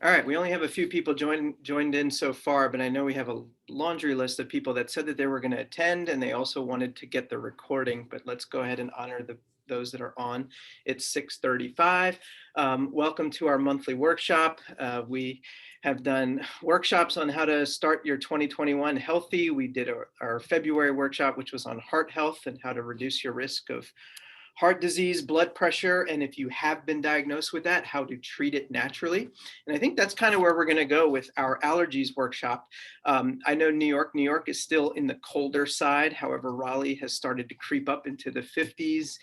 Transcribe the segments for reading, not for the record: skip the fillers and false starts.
All right, we only have a few people joined in so far, but I know we have a laundry list of people that said that they were going to attend, and they also wanted to get the recording. But let's go ahead and honor those that are on. It's 6:35. Welcome to our monthly workshop. We have done workshops on how to start your 2021 healthy. We did our February workshop, which was on heart health and how to reduce your risk of heart disease, blood pressure, and if you have been diagnosed with that, how to treat it naturally. And I think that's kind of where we're going to go with our allergies workshop. I know New York is still in the colder side. However, Raleigh has started to creep up into the 50s.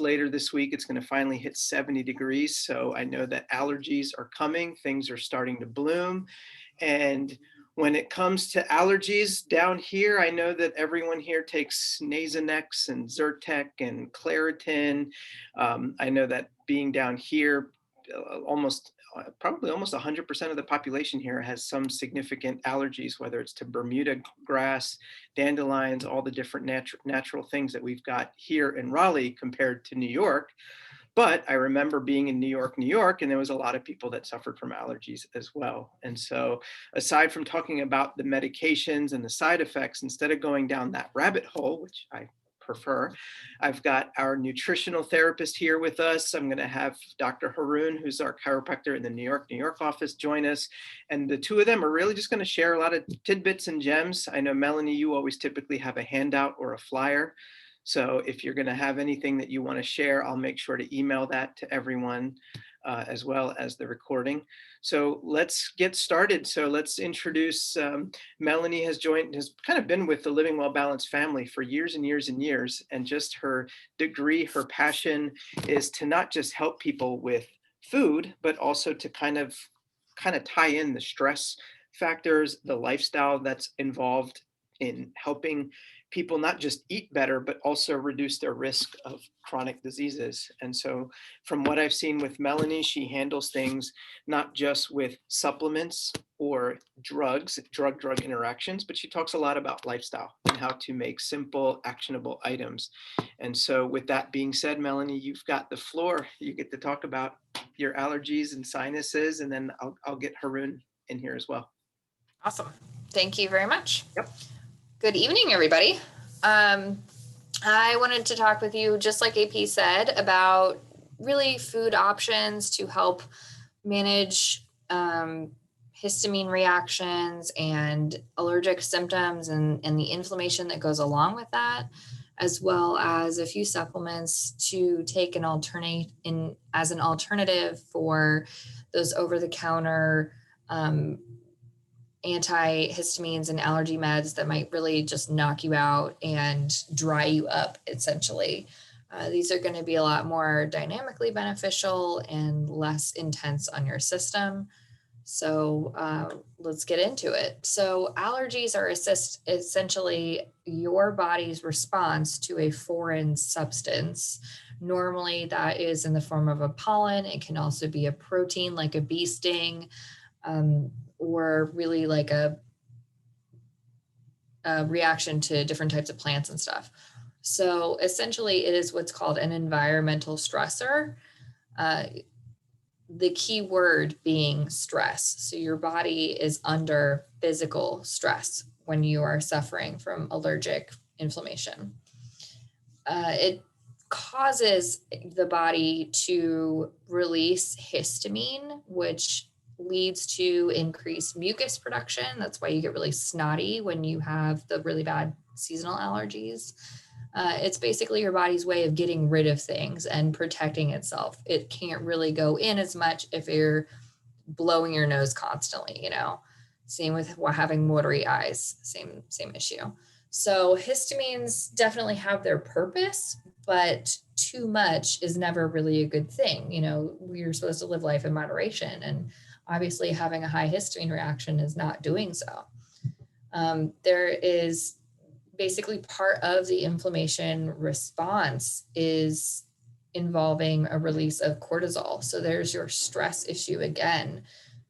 Later this week, it's going to finally hit 70 degrees. So I know that allergies are coming. Things are starting to bloom. And when it comes to allergies down here, I know that everyone here takes Nasonex and Zyrtec and Claritin. I know that being down here, probably almost 100% of the population here has some significant allergies, whether it's to Bermuda grass, dandelions, all the different natural things that we've got here in Raleigh compared to New York. But I remember being in New York, and there was a lot of people that suffered from allergies as well. And so aside from talking about the medications and the side effects, instead of going down that rabbit hole, which I prefer, I've got our nutritional therapist here with us. I'm going to have Dr. Haroon, who's our chiropractor in the New York office, join us. And the two of them are really just going to share a lot of tidbits and gems. I know, Melanie, you always typically have a handout or a flyer. So if you're going to have anything that you want to share, I'll make sure to email that to everyone, as well as the recording. So let's get started. So let's introduce Melanie. Has kind of been with the Living Well Balanced family for years and years and years. And just her degree, her passion is to not just help people with food, but also to kind of tie in the stress factors, the lifestyle that's involved in helping people not just eat better, but also reduce their risk of chronic diseases. And so from what I've seen with Melanie, she handles things not just with supplements or drug interactions, but she talks a lot about lifestyle and how to make simple, actionable items. And so with that being said, Melanie, you've got the floor. You get to talk about your allergies and sinuses, and then I'll get Haroon in here as well. Awesome. Thank you very much. Yep. Good evening, everybody. I wanted to talk with you, just like AP said, about really food options to help manage histamine reactions and allergic symptoms and the inflammation that goes along with that, as well as a few supplements to take as an alternative for those over-the-counter antihistamines and allergy meds that might really just knock you out and dry you up, essentially. These are going to be a lot more dynamically beneficial and less intense on your system. So let's get into it. So allergies are essentially your body's response to a foreign substance. Normally that is in the form of a pollen. It can also be a protein like a bee sting, or really like a reaction to different types of plants and stuff. So essentially it is what's called an environmental stressor. The key word being stress. So your body is under physical stress when you are suffering from allergic inflammation. It causes the body to release histamine, which leads to increased mucus production. That's why you get really snotty when you have the really bad seasonal allergies. It's basically your body's way of getting rid of things and protecting itself. It can't really go in as much if you're blowing your nose constantly, Same with having watery eyes, same issue. So histamines definitely have their purpose, but too much is never really a good thing. We're supposed to live life in moderation, and obviously having a high histamine reaction is not doing so. There is basically part of the inflammation response is involving a release of cortisol. So there's your stress issue again.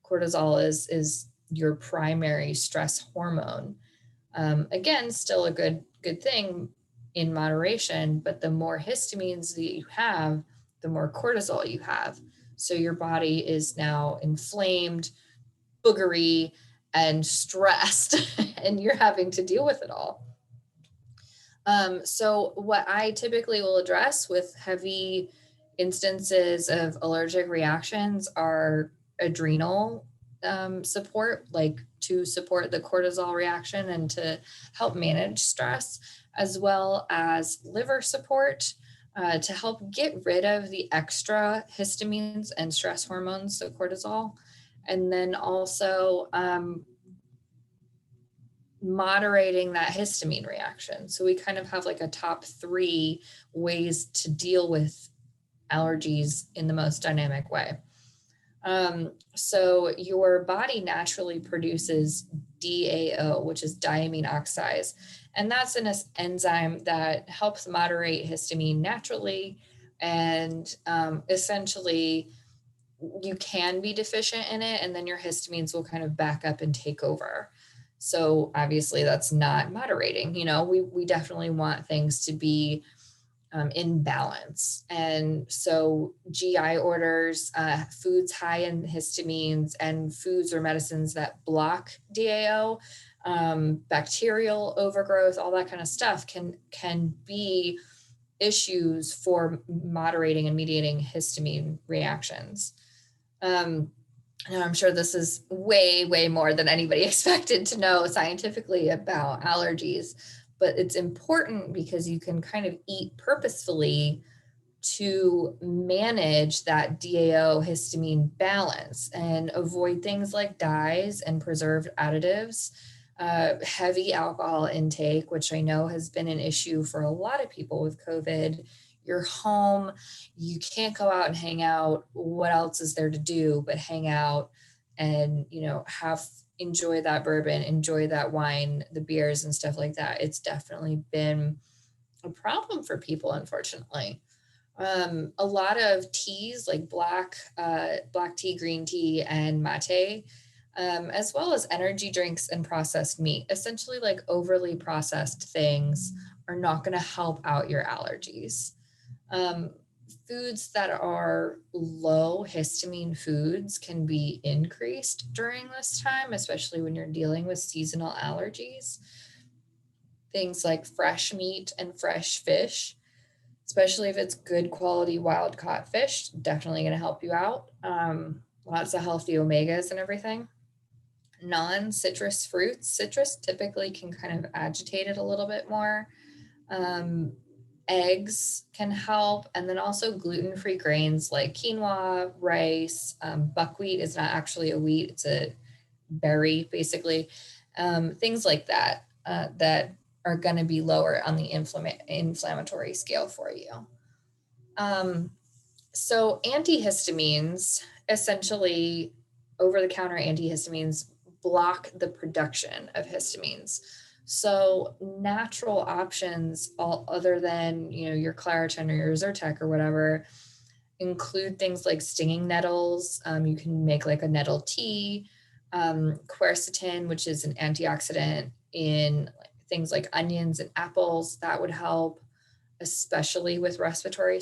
Cortisol is your primary stress hormone. Again, still a good thing in moderation, but the more histamines that you have, the more cortisol you have. So your body is now inflamed, boogery, and stressed, and you're having to deal with it all. So what I typically will address with heavy instances of allergic reactions are adrenal support, like to support the cortisol reaction and to help manage stress, as well as liver support to help get rid of the extra histamines and stress hormones, so cortisol. And then also moderating that histamine reaction. So we kind of have like a top 3 ways to deal with allergies in the most dynamic way. So your body naturally produces DAO, which is diamine oxidase, and that's an enzyme that helps moderate histamine naturally. And essentially, you can be deficient in it, and then your histamines will kind of back up and take over. So obviously, that's not moderating. You know, we definitely want things to be in balance. And so GI orders, foods high in histamines, and foods or medicines that block DAO, bacterial overgrowth, all that kind of stuff can be issues for moderating and mediating histamine reactions. And I'm sure this is way, way more than anybody expected to know scientifically about allergies, but it's important because you can kind of eat purposefully to manage that DAO histamine balance and avoid things like dyes and preserved additives, heavy alcohol intake, which I know has been an issue for a lot of people with COVID. You're home, you can't go out and hang out. What else is there to do but hang out and, you know, enjoy that bourbon, enjoy that wine, the beers and stuff like that. It's definitely been a problem for people, unfortunately. A lot of teas like black tea, green tea, and mate, as well as energy drinks and processed meat. Essentially, like overly processed things are not going to help out your allergies. Um, Foods that are low histamine foods can be increased during this time, especially when you're dealing with seasonal allergies. Things like fresh meat and fresh fish, especially if it's good quality wild caught fish, definitely going to help you out. Lots of healthy omegas and everything. Non-citrus fruits, citrus typically can kind of agitate it a little bit more. Um, Eggs can help, and then also gluten-free grains like quinoa, rice. Buckwheat is not actually a wheat; it's a berry, basically. Things like that that are going to be lower on the inflammatory scale for you. Um, so antihistamines, essentially over-the-counter antihistamines, block the production of histamines. So natural options, all other than, you know, your Claritin or your Zyrtec or whatever, include things like stinging nettles. You can make like a nettle tea, quercetin, which is an antioxidant in things like onions and apples, that would help, especially with respiratory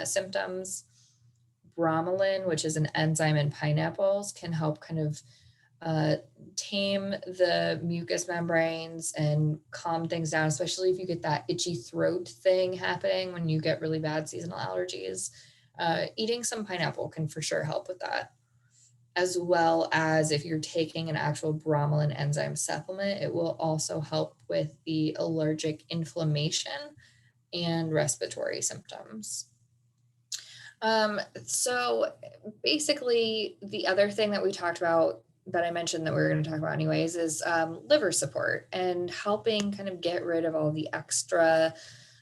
symptoms. Bromelain, which is an enzyme in pineapples, can help kind of uh, tame the mucous membranes and calm things down, especially if you get that itchy throat thing happening when you get really bad seasonal allergies. Eating some pineapple can for sure help with that. As well as if you're taking an actual bromelain enzyme supplement, it will also help with the allergic inflammation and respiratory symptoms. So basically, the other thing that we talked about that I mentioned that we were going to talk about anyways is liver support and helping kind of get rid of all the extra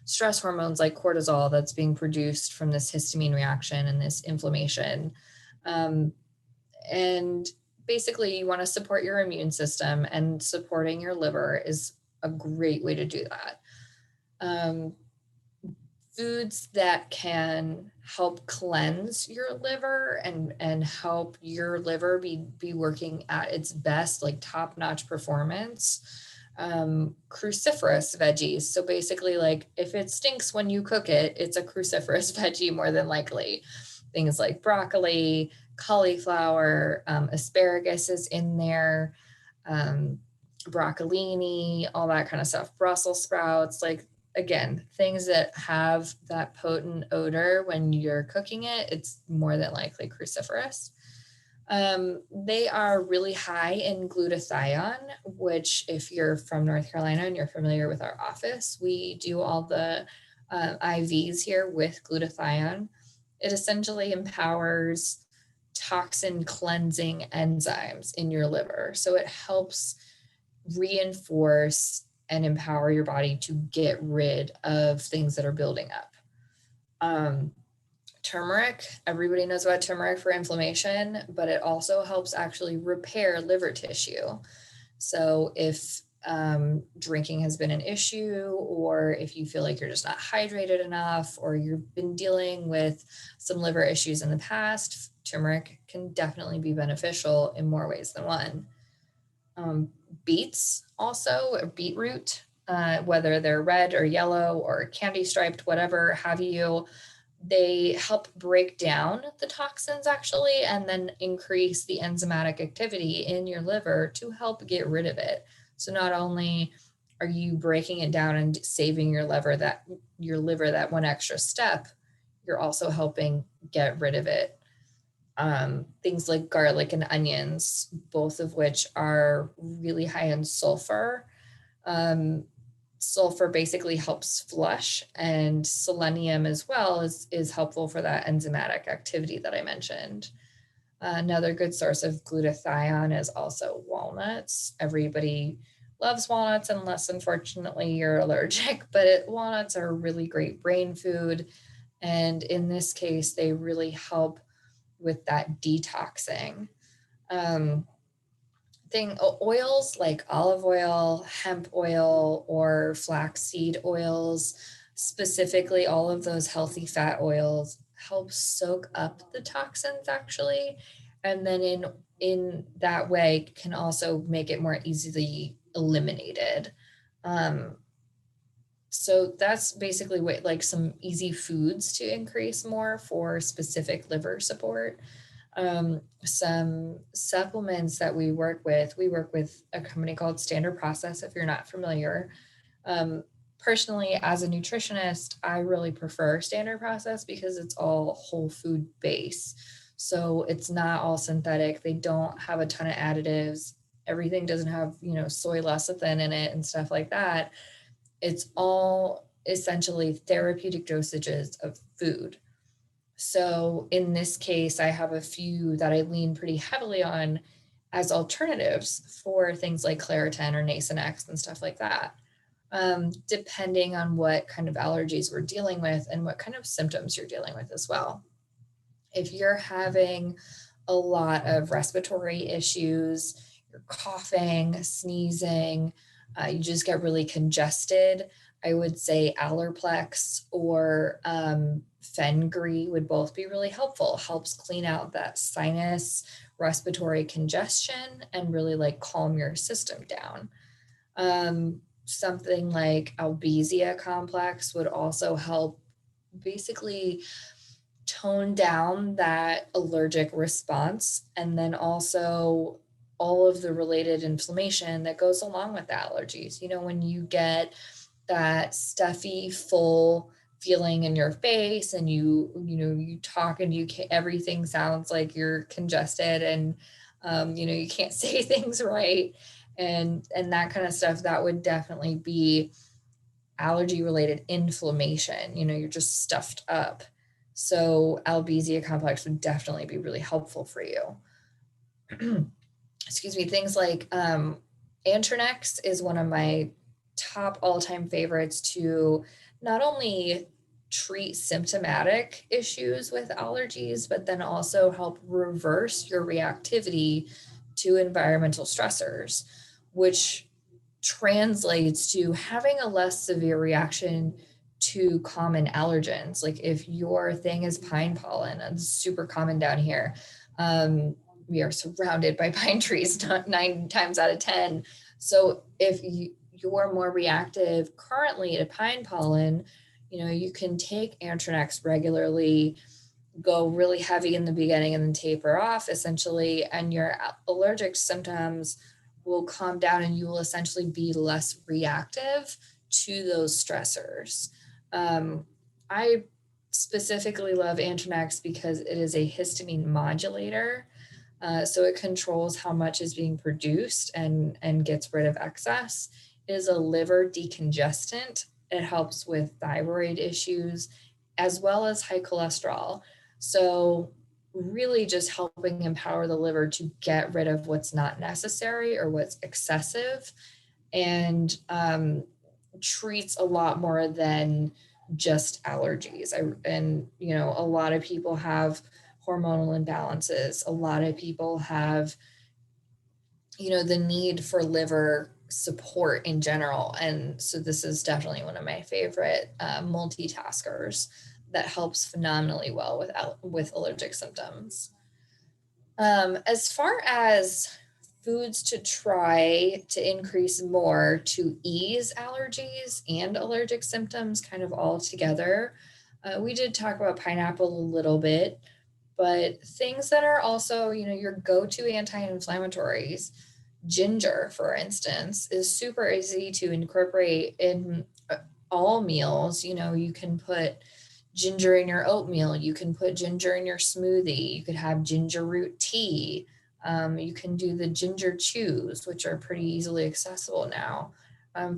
stress hormones like cortisol that's being produced from this histamine reaction and this inflammation. And basically, you want to support your immune system, and supporting your liver is a great way to do that. Foods that can help cleanse your liver and help your liver be working at its best, like top-notch performance. Cruciferous veggies. So basically, like if it stinks when you cook it, it's a cruciferous veggie more than likely. things like broccoli, cauliflower, asparagus is in there, broccolini, all that kind of stuff, Brussels sprouts, like, again, things that have that potent odor when you're cooking it, it's more than likely cruciferous. They are really high in glutathione, which, if you're from North Carolina and you're familiar with our office, we do all the IVs here with glutathione. It essentially empowers toxin cleansing enzymes in your liver. So it helps reinforce and empower your body to get rid of things that are building up. Turmeric, everybody knows about turmeric for inflammation, but it also helps actually repair liver tissue. So if drinking has been an issue, or if you feel like you're just not hydrated enough, or you've been dealing with some liver issues in the past, turmeric can definitely be beneficial in more ways than one. Beets also, or beetroot, whether they're red or yellow or candy striped, whatever have you, they help break down the toxins actually, and then increase the enzymatic activity in your liver to help get rid of it. So not only are you breaking it down and saving your liver that one extra step, you're also helping get rid of it. Things like garlic and onions, both of which are really high in sulfur. Sulfur basically helps flush, and selenium as well is helpful for that enzymatic activity that I mentioned. Another good source of glutathione is also walnuts. Everybody loves walnuts unless, unfortunately, you're allergic, but walnuts are a really great brain food. And in this case, they really help with that detoxing. Oils like olive oil, hemp oil, or flaxseed oils, specifically all of those healthy fat oils, help soak up the toxins actually, and then in that way can also make it more easily eliminated. So that's basically what, like, some easy foods to increase more for specific liver support. Some supplements that we work with a company called Standard Process, if you're not familiar. Personally, as a nutritionist, I really prefer Standard Process because it's all whole food base. So it's not all synthetic. They don't have a ton of additives. Everything doesn't have, soy lecithin in it and stuff like that. It's all essentially therapeutic dosages of food. So in this case, I have a few that I lean pretty heavily on as alternatives for things like Claritin or Nasonex and stuff like that, depending on what kind of allergies we're dealing with and what kind of symptoms you're dealing with as well. If you're having a lot of respiratory issues, you're coughing, sneezing, you just get really congested, I would say Allerplex or Fenugreek would both be really helpful. Helps clean out that sinus respiratory congestion and really like calm your system down. Something like Albizia complex would also help basically tone down that allergic response, and then also all of the related inflammation that goes along with the allergies. When you get that stuffy, full feeling in your face, and you talk and everything sounds like you're congested, and you can't say things right, and that kind of stuff, that would definitely be allergy related inflammation. You're just stuffed up. So Albizia complex would definitely be really helpful for you. Excuse me. Things like Antranex is one of my top all-time favorites to not only treat symptomatic issues with allergies, but then also help reverse your reactivity to environmental stressors, which translates to having a less severe reaction to common allergens. Like if your thing is pine pollen, it's super common down here. We are surrounded by pine trees 9 times out of 10. So if you're more reactive currently to pine pollen, you can take Antranex regularly. go really heavy in the beginning and then taper off essentially, and your allergic symptoms will calm down and you will essentially be less reactive to those stressors. I specifically love Antonex because it is a histamine modulator. So it controls how much is being produced and gets rid of excess. It is a liver decongestant. It helps with thyroid issues as well as high cholesterol. So really just helping empower the liver to get rid of what's not necessary or what's excessive, and treats a lot more than just allergies. And a lot of people have hormonal imbalances. A lot of people have, the need for liver support in general. And so this is definitely one of my favorite multitaskers that helps phenomenally well with allergic symptoms. As far as foods to try to increase more to ease allergies and allergic symptoms kind of all together, we did talk about pineapple a little bit, but things that are also, your go-to anti-inflammatories, ginger, for instance, is super easy to incorporate in all meals. You can put ginger in your oatmeal. You can put ginger in your smoothie. You could have ginger root tea. You can do the ginger chews, which are pretty easily accessible now.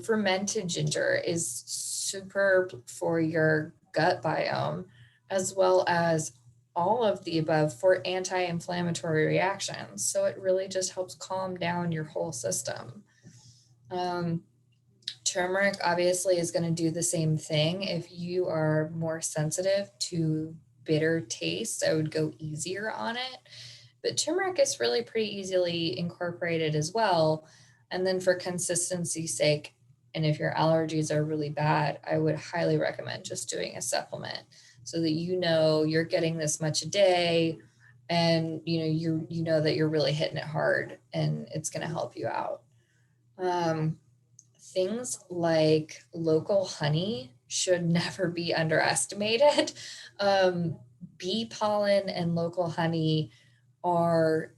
Fermented ginger is super for your gut biome, as well as all of the above for anti-inflammatory reactions. So it really just helps calm down your whole system. Um, Turmeric obviously is going to do the same thing. If you are more sensitive to bitter tastes, I would go easier on it. But turmeric is really pretty easily incorporated as well. And then for consistency's sake, and if your allergies are really bad, I would highly recommend just doing a supplement so that you're getting this much a day, and you know that you're really hitting it hard and it's going to help you out. Um, Things like local honey should never be underestimated. Um, Bee pollen and local honey are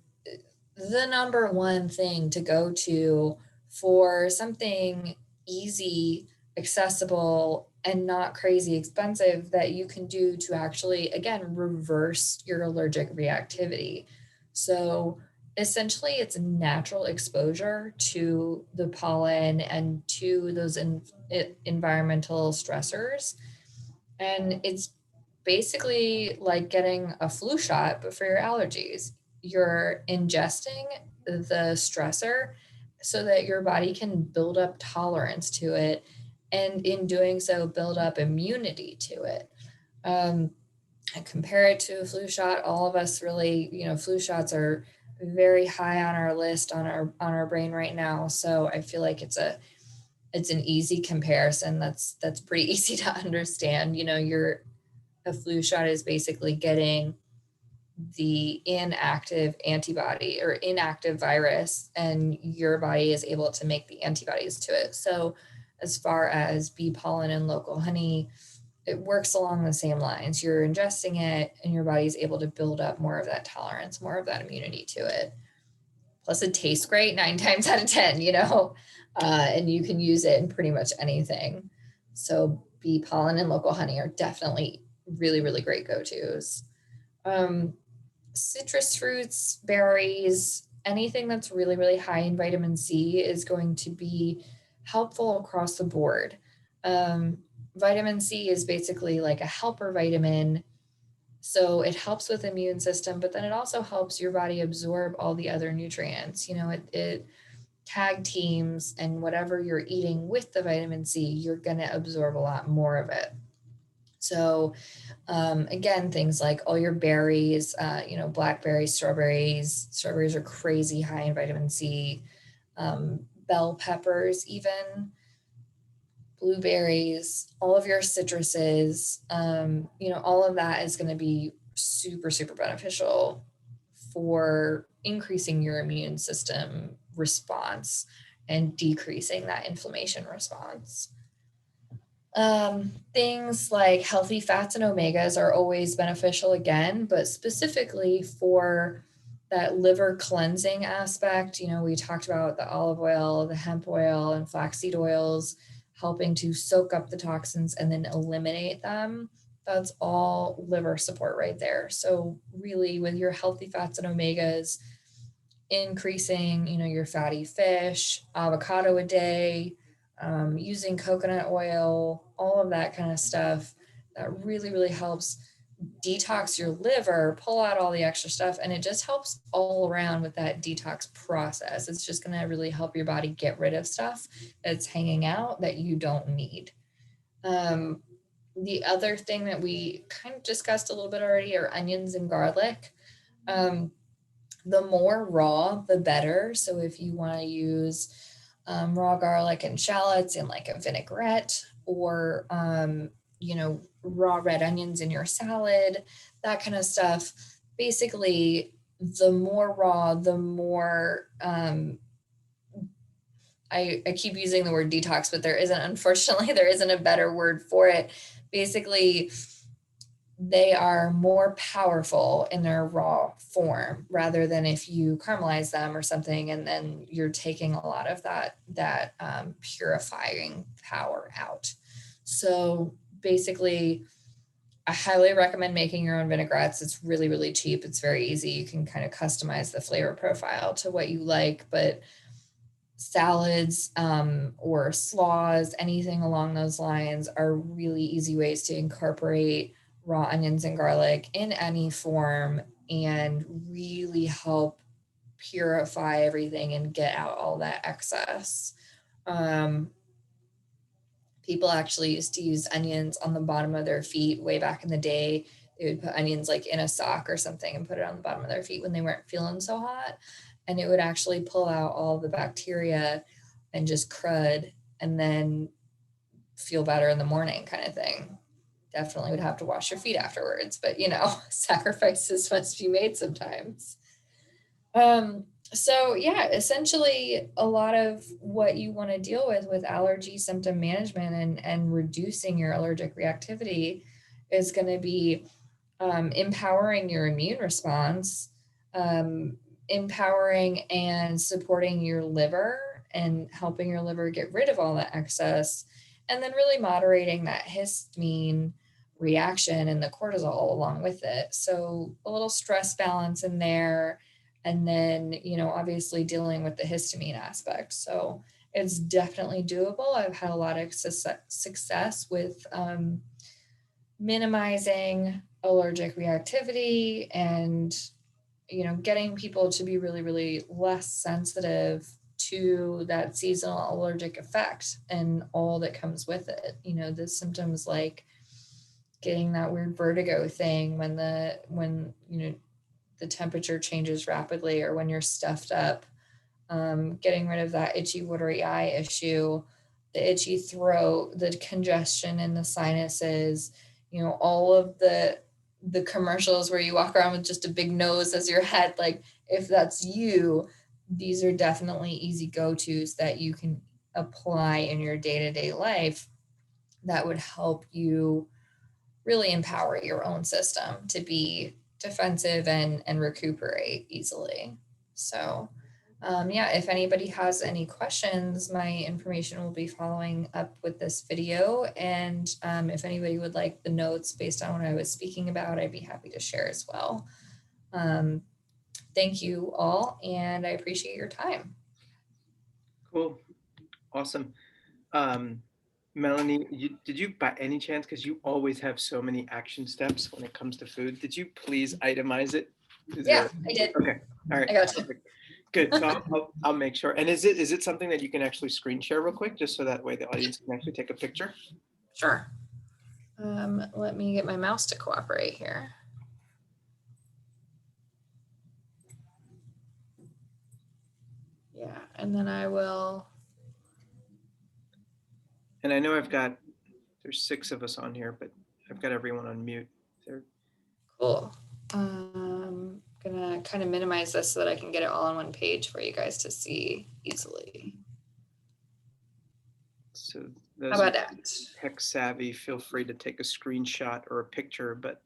the number one thing to go to for something easy, accessible, and not crazy expensive that you can do to actually, again, reverse your allergic reactivity. So essentially, it's natural exposure to the pollen and to those environmental stressors. And it's basically like getting a flu shot, but for your allergies. You're ingesting the stressor so that your body can build up tolerance to it. And in doing so, build up immunity to it. Um, I compare it to a flu shot. All of us really, flu shots are very high on our list on our brain right now. So I feel like it's an easy comparison. That's pretty easy to understand. A flu shot is basically getting the inactive antibody or inactive virus, and your body is able to make the antibodies to it. So as far as bee pollen and local honey, it works along the same lines. You're ingesting it and your body's able to build up more of that tolerance, more of that immunity to it. Plus it tastes great 9 times out of 10, and you can use it in pretty much anything. So bee pollen and local honey are definitely really, really great go-tos. Um, Citrus fruits, berries, anything that's really, really high in vitamin C is going to be helpful across the board. Um, Vitamin C is basically like a helper vitamin. So it helps with immune system, but then it also helps your body absorb all the other nutrients. It tag teams, and whatever you're eating with the vitamin C, you're going to absorb a lot more of it. So again, things like all your berries, blackberries, strawberries. Strawberries are crazy high in vitamin C. Bell peppers, even blueberries, all of your citruses, all of that is going to be super, super beneficial for increasing your immune system response and decreasing that inflammation response. Things like healthy fats and omegas are always beneficial again, but specifically for that liver cleansing aspect, we talked about the olive oil, the hemp oil, and flaxseed oils helping to soak up the toxins and then eliminate them. That's all liver support right there. So really with your healthy fats and omegas, increasing, your fatty fish, avocado a day, using coconut oil, all of that kind of stuff that really, really helps detox your liver, pull out all the extra stuff, and it just helps all around with that detox process. It's just going to really help your body get rid of stuff that's hanging out that you don't need. The other thing that we kind of discussed a little bit already are onions and garlic. The more raw, the better. So if you want to use raw garlic and shallots in like a vinaigrette, or raw red onions in your salad, that kind of stuff. Basically, the more raw, the more I keep using the word detox, but unfortunately, there isn't a better word for it. Basically, they are more powerful in their raw form rather than if you caramelize them or something, and then you're taking a lot of that purifying power out. So basically, I highly recommend making your own vinaigrettes. It's really, really cheap. It's very easy. You can kind of customize the flavor profile to what you like, but salads or slaws, anything along those lines are really easy ways to incorporate raw onions and garlic in any form and really help purify everything and get out all that excess. People actually used to use onions on the bottom of their feet way back in the day. They would put onions like in a sock or something and put it on the bottom of their feet when they weren't feeling so hot. And it would actually pull out all the bacteria and just crud and then feel better in the morning kind of thing. Definitely would have to wash your feet afterwards, but sacrifices must be made sometimes. So yeah, essentially a lot of what you want to deal with allergy symptom management and reducing your allergic reactivity is going to be empowering your immune response, empowering and supporting your liver and helping your liver get rid of all that excess, and then really moderating that histamine reaction and the cortisol along with it. So a little stress balance in there. And then, obviously dealing with the histamine aspect. So it's definitely doable. I've had a lot of success with minimizing allergic reactivity and, getting people to be really, really less sensitive to that seasonal allergic effect and all that comes with it. The symptoms like getting that weird vertigo thing when the temperature changes rapidly or when you're stuffed up, getting rid of that itchy, watery eye issue, the itchy throat, the congestion in the sinuses, all of the commercials where you walk around with just a big nose as your head. Like if that's you, these are definitely easy go-tos that you can apply in your day-to-day life that would help you really empower your own system to be defensive and recuperate easily. So if anybody has any questions, my information will be following up with this video. And if anybody would like the notes based on what I was speaking about, I'd be happy to share as well. Thank you all, and I appreciate your time. Cool. Awesome. Melanie, did you by any chance, because you always have so many action steps when it comes to food, did you please itemize it? Yeah, I did. Okay. All right. I got you. Perfect. Good. So I'll make sure. And is it something that you can actually screen share real quick, just so that way the audience can actually take a picture? Sure. Let me get my mouse to cooperate here. Yeah, and then I will. And I know there's 6 of us on here, but I've got everyone on mute. Cool. Gonna kind of minimize this so that I can get it all on one page for you guys to see easily. So those How who about are that? tech savvy, feel free to take a screenshot or a picture, but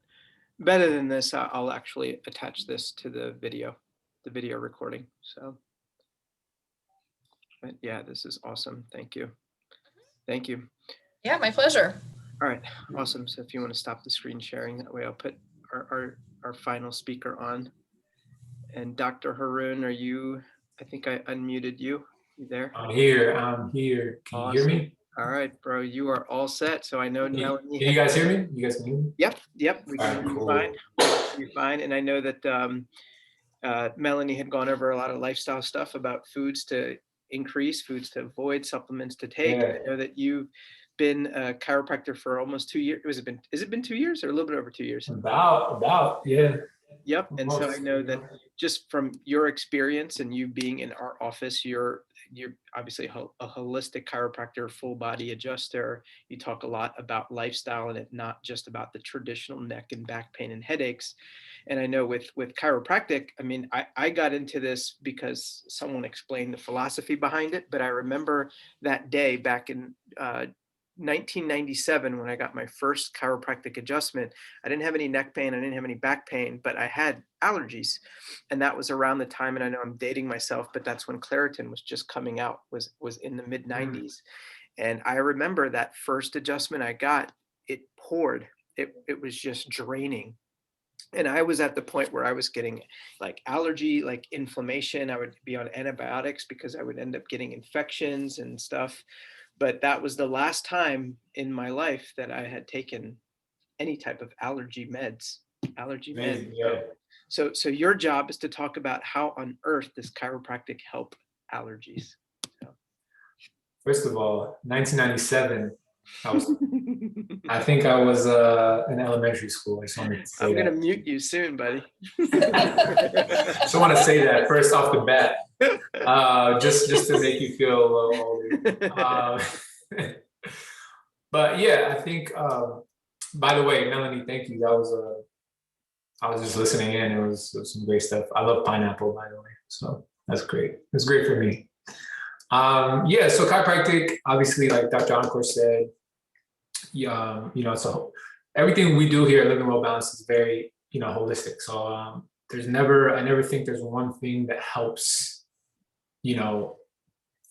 better than this, I'll actually attach this to the video recording. So, but yeah, this is awesome. Thank you. Thank you. Yeah, my pleasure. All right, awesome. So if you want to stop the screen sharing, that way I'll put our final speaker on. And Dr. Haroon, are you, I think I unmuted you. You there? I'm here. Can you hear Awesome. me? All right, bro, you are all set. So I know Melanie. Can you guys hear me? You guys can hear me? Yep, we can hear you fine. We can hear you fine. And I know that Melanie had gone over a lot of lifestyle stuff about foods to increase, foods to avoid, supplements to take. Yeah. I know that you've been a chiropractor for almost 2 years. Has it been 2 years or a little bit over 2 years? Yeah. Yep. And so I know that just from your experience and you being in our office, you're obviously a holistic chiropractor, full body adjuster. You talk a lot about lifestyle and it not just about the traditional neck and back pain and headaches. And I know with chiropractic, I mean, I got into this because someone explained the philosophy behind it. But I remember that day back in 1997 when I got my first chiropractic adjustment. I didn't have any neck pain, I didn't have any back pain, but I had allergies. And that was around the time, and I know I'm dating myself, but that's when Claritin was just coming out, was in the mid 90s. And I remember that first adjustment I got, it poured. It was just draining. And I was at the point where I was getting like allergy, like inflammation. I would be on antibiotics because I would end up getting infections and stuff. But that was the last time in my life that I had taken any type of allergy meds. Amazing, yeah. So your job is to talk about how on earth does chiropractic help allergies? So. First of all, 1997, I think I was in elementary school. I just wanted to say I'm that. gonna mute you soon, buddy. Just want to say that first off the bat, just to make you feel a little older. But yeah, I think. By the way, Melanie, thank you. That was I was just listening in. It was some great stuff. I love pineapple, by the way, so that's great. It's great for me. Yeah, so chiropractic, obviously, like Dr. Encore said, so everything we do here at Living Well Balanced is very, holistic. So I never think there's one thing that helps,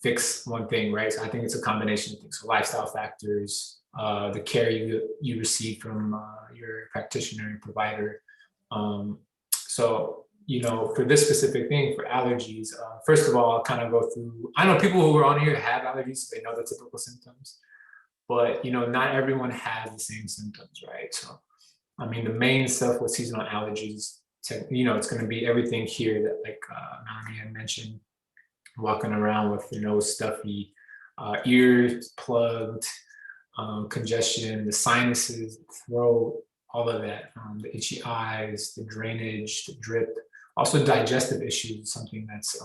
fix one thing, right? So I think it's a combination of things. So lifestyle factors, the care you receive from your practitioner and provider. So for this specific thing, for allergies, first of all, I'll kind of go through, I know people who are on here have allergies, so they know the typical symptoms, but not everyone has the same symptoms, right? So, I mean, the main stuff with seasonal allergies, it's going to be everything here that like Melanie had mentioned, walking around with your nose stuffy, ears plugged, congestion, the sinuses, the throat, all of that, the itchy eyes, the drainage, the drip, also digestive issues, something that's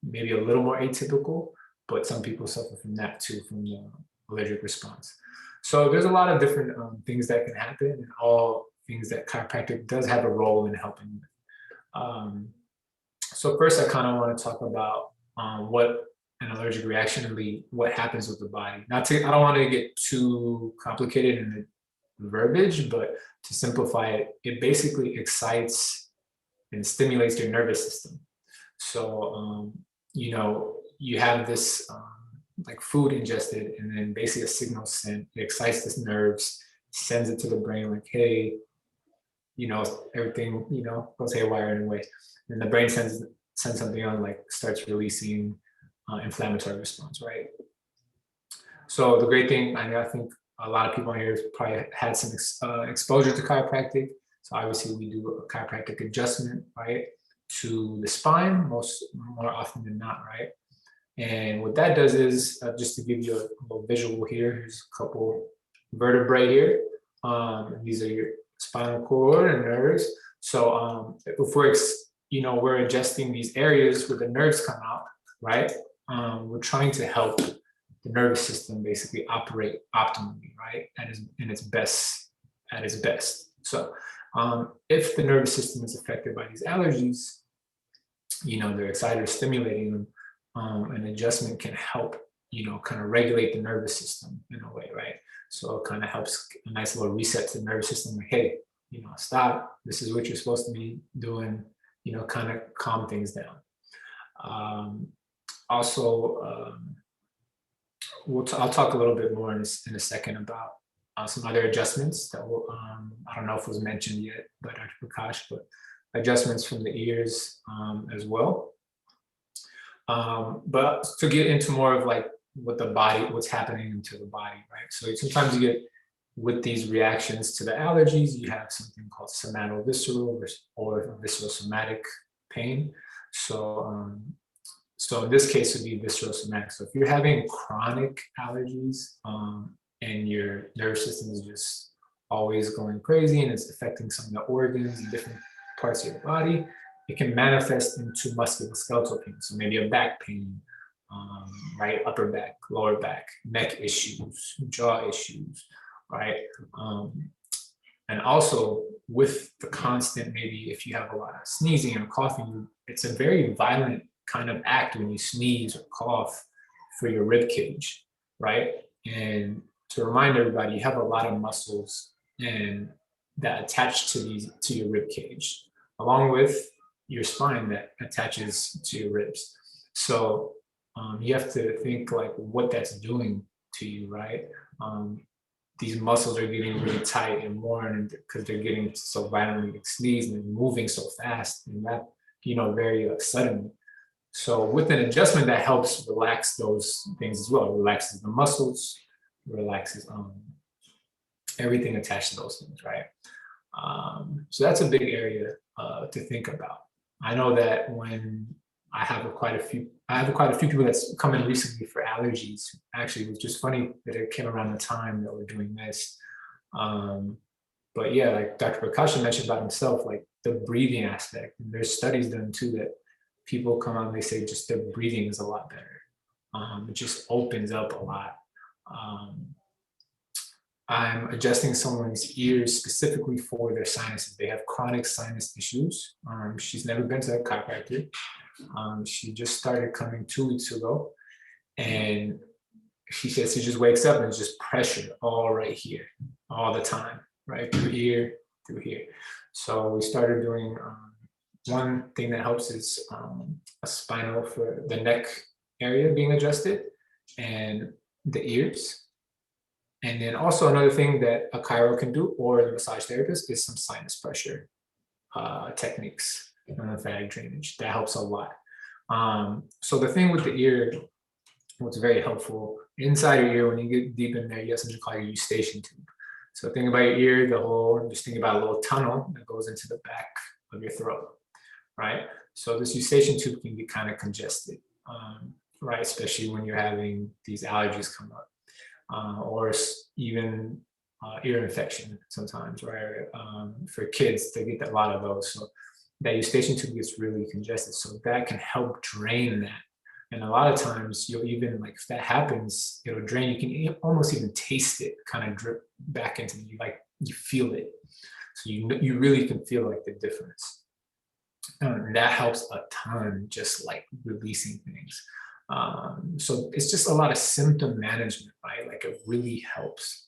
maybe a little more atypical, but some people suffer from that too, from the allergic response. So there's a lot of different things that can happen, and all things that chiropractic does have a role in helping with. So first, I kind of want to talk about what an allergic reaction really, what happens with the body. I don't want to get too complicated in the verbiage, but to simplify it, it basically excites and stimulates your nervous system. So, you have this like food ingested, and then basically a signal sent, it excites the nerves, sends it to the brain like, hey, everything, goes haywire in a way. And the brain sends something on, like starts releasing inflammatory response, right? So the great thing, I think a lot of people here probably had some exposure to chiropractic. So obviously we do a chiropractic adjustment, right, to the spine more often than not, right? And what that does is, just to give you a little visual here, here's a couple vertebrae here. These are your spinal cord and nerves. So if we're adjusting these areas where the nerves come out, right? We're trying to help the nervous system basically operate optimally, right? At its best. So if the nervous system is affected by these allergies, they're excited or stimulating them, an adjustment can help kind of regulate the nervous system in a way, right? So it kind of helps a nice little reset to the nervous system. Like, hey, stop. This is what you're supposed to be doing. Kind of calm things down. Also, I'll talk a little bit more in a second about some other adjustments that will, I don't know if it was mentioned yet by Dr. Prakash, but adjustments from the ears as well. But to get into more of like what's happening to the body, right? So sometimes you get with these reactions to the allergies, you have something called somatovisceral or visceral-somatic pain. So in this case, it would be visceral-somatic. So if you're having chronic allergies and your nervous system is just always going crazy and it's affecting some of the organs and different parts of your body, it can manifest into musculoskeletal pain. So maybe a back pain, right? Upper back, lower back, neck issues, jaw issues, right? And also with the constant, maybe if you have a lot of sneezing or coughing, it's a very violent kind of act when you sneeze or cough for your rib cage, right? And to remind everybody, you have a lot of muscles and that attach to your rib cage, along with your spine that attaches to your ribs. So you have to think like what that's doing to you, right? These muscles are getting really tight and worn because they're getting so violently sneezed and moving so fast and that, very suddenly. So with an adjustment that helps relax those things as well. It relaxes the muscles, relaxes everything attached to those things, right? So that's a big area to think about. I know that when I have quite a few people that's come in recently for allergies. Actually, it was just funny that it came around the time that we're doing this. But yeah, like Dr. Prakash mentioned about himself, like the breathing aspect. And there's studies done too that people come out and they say just their breathing is a lot better. It just opens up a lot. I'm adjusting someone's ears specifically for their sinuses. They have chronic sinus issues. She's never been to a chiropractor. She just started coming 2 weeks ago, and she says she just wakes up and it's just pressure all right here, all the time, right through here. So we started doing one thing that helps is a spinal for the neck area being adjusted and the ears. And then also another thing that a chiro can do or the massage therapist is some sinus pressure techniques and lymphatic drainage. That helps a lot. So the thing with the ear, what's very helpful, inside your ear, when you get deep in there, you have something called your eustachian tube. So think about your ear, just think about a little tunnel that goes into the back of your throat, right? So this eustachian tube can get kind of congested, right? Especially when you're having these allergies come up. Or even ear infection sometimes, right? For kids, they get a lot of those. So that eustachian tube gets really congested. So that can help drain that. And a lot of times you'll even, like if that happens, it'll drain, you can almost even taste it kind of drip back into you, like you feel it. So you really can feel like the difference. And that helps a ton, just like releasing things. So it's just a lot of symptom management, right? Like it really helps.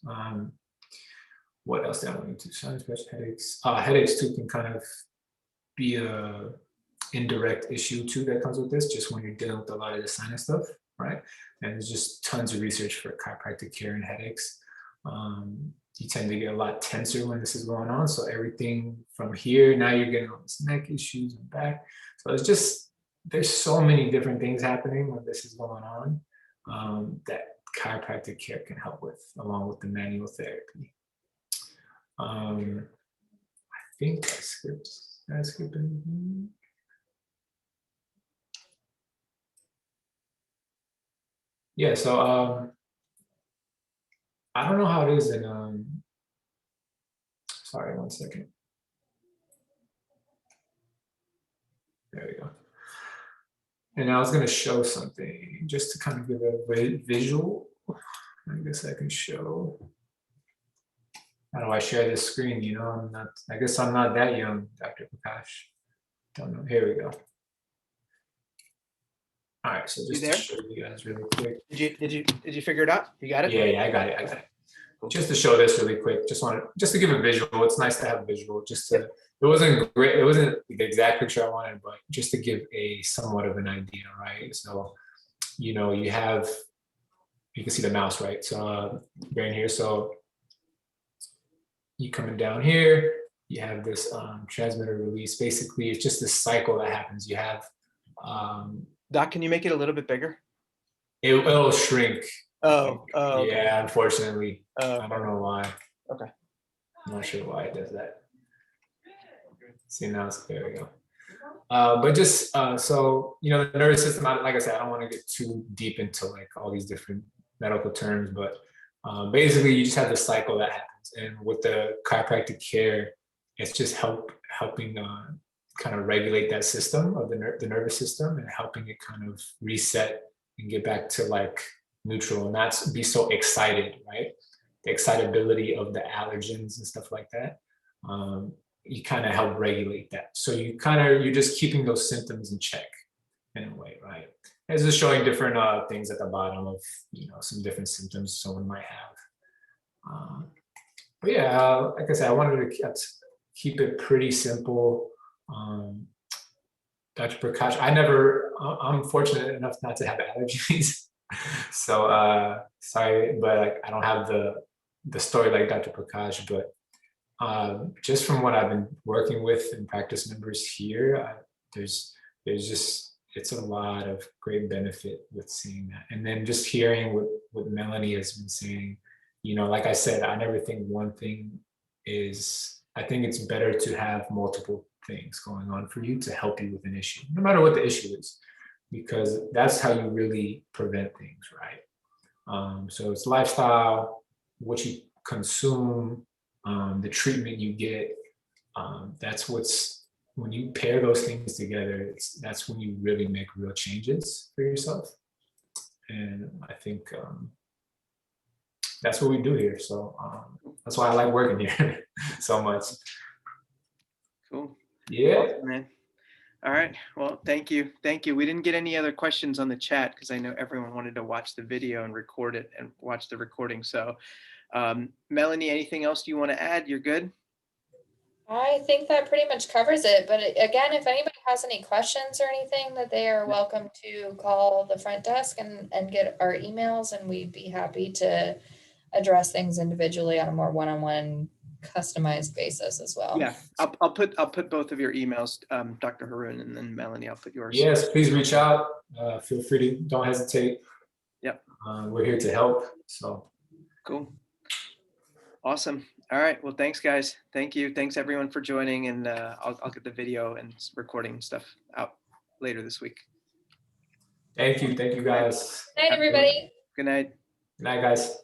What else did I want to do? Sinus pressure, headaches. Headaches too can kind of be a indirect issue too that comes with this, just when you're dealing with a lot of the sinus stuff, right? And there's just tons of research for chiropractic care and headaches. You tend to get a lot tenser when this is going on. So everything from here, now you're getting all this neck issues and back. So it's just, there's so many different things happening when this is going on that chiropractic care can help with, along with the manual therapy. I think I skipped anything. Yeah, so I don't know how it is in, sorry, one second. There we go. And I was going to show something just to kind of give a visual. I guess I can show. How do I share this screen? I guess I'm not that young, Dr. Prakash. Don't know. Here we go. All right, so You just to there? show you guys really quick. Did you figure it out? You got it? Yeah, I got it. Just to show this really quick, just to give a visual. It's nice to have a visual. It wasn't great. It wasn't the exact picture I wanted, but just to give a somewhat of an idea, right? So, you know, you can see the mouse, right? So right here. So you coming down here, you have this transmitter release. Basically, it's just this cycle that happens. You have Doc, can you make it a little bit bigger? it'll shrink. Oh, okay. Yeah, unfortunately. Okay. I don't know why. Okay. I'm not sure why it does that. See, now there we go. But just so you know, the nervous system, like I said, I don't want to get too deep into like all these different medical terms, but basically you just have the cycle that happens. And with the chiropractic care, it's just helping kind of regulate that system of the nervous system and helping it kind of reset and get back to like neutral and not be so excited, right? The excitability of the allergens and stuff like that. You kind of help regulate that. So you're just keeping those symptoms in check in a way, right? It's just showing different things at the bottom of, you know, some different symptoms someone might have. But yeah, like I said, I wanted to keep it pretty simple. Dr. Prakash, I'm fortunate enough not to have allergies. So sorry, but like I don't have the story like Dr. Prakash, but just from what I've been working with and practice members here, there's just, it's a lot of great benefit with seeing that. And then just hearing what Melanie has been saying, you know, like I said, I never think one thing I think it's better to have multiple things going on for you to help you with an issue, no matter what the issue is, because that's how you really prevent things, right? So it's lifestyle, what you consume, the treatment you get. When you pair those things together, that's when you really make real changes for yourself. And I think that's what we do here. So that's why I like working here so much. Cool. Yeah. Awesome, man. All right. Well, thank you. We didn't get any other questions on the chat because I know everyone wanted to watch the video and record it and watch the recording. So Melanie, anything else you want to add? You're good? I think that pretty much covers it. But again, if anybody has any questions or anything, that they are welcome to call the front desk and get our emails, and we'd be happy to address things individually on a more one-on-one customized basis as well. Yeah, I'll put both of your emails, Dr. Haroon, and then Melanie, I'll put yours. Yes, please reach out. Feel free to, don't hesitate. Yep. We're here to help. So cool. Awesome. All right. Well, thanks, guys. Thank you. Thanks, everyone, for joining. And I'll get the video and recording stuff out later this week. Thank you. Thank you, guys. Good night, everybody. Good night. Good night, guys.